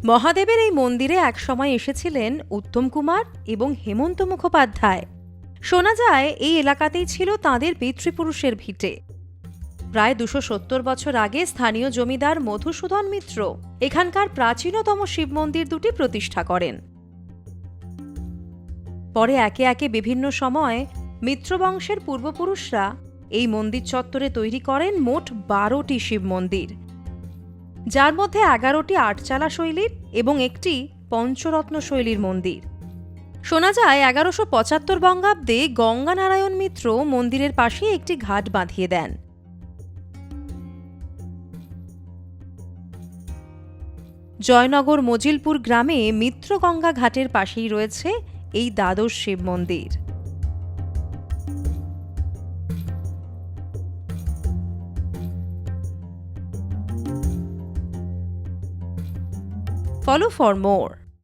মহাদেবের এই মন্দিরে একসময় এসেছিলেন উত্তম কুমার এবং হেমন্ত মুখোপাধ্যায়। শোনা যায় এই এলাকাতেই ছিল তাঁদের পিতৃপুরুষের ভিটে। প্রায় 270 বছর আগে স্থানীয় জমিদার মধুসূদন মিত্র এখানকার প্রাচীনতম শিব মন্দির দুটি প্রতিষ্ঠা করেন। পরে একে একে বিভিন্ন সময় মিত্র বংশের পূর্বপুরুষরা এই মন্দির চত্বরে তৈরি করেন মোট 12টি শিব মন্দির, যার মধ্যে 11টি আটচালা শৈলীর এবং একটি পঞ্চরত্ন শৈলীর মন্দির। শোনা যায় 1175 বঙ্গাব্দে গঙ্গানারায়ণ মিত্র মন্দিরের পাশে একটি ঘাট বাঁধিয়ে দেন। জয়নগর মজিলপুর গ্রামে মিত্রগঙ্গা ঘাটের পাশেই রয়েছে এই দ্বাদশ শিব মন্দির। Follow for more.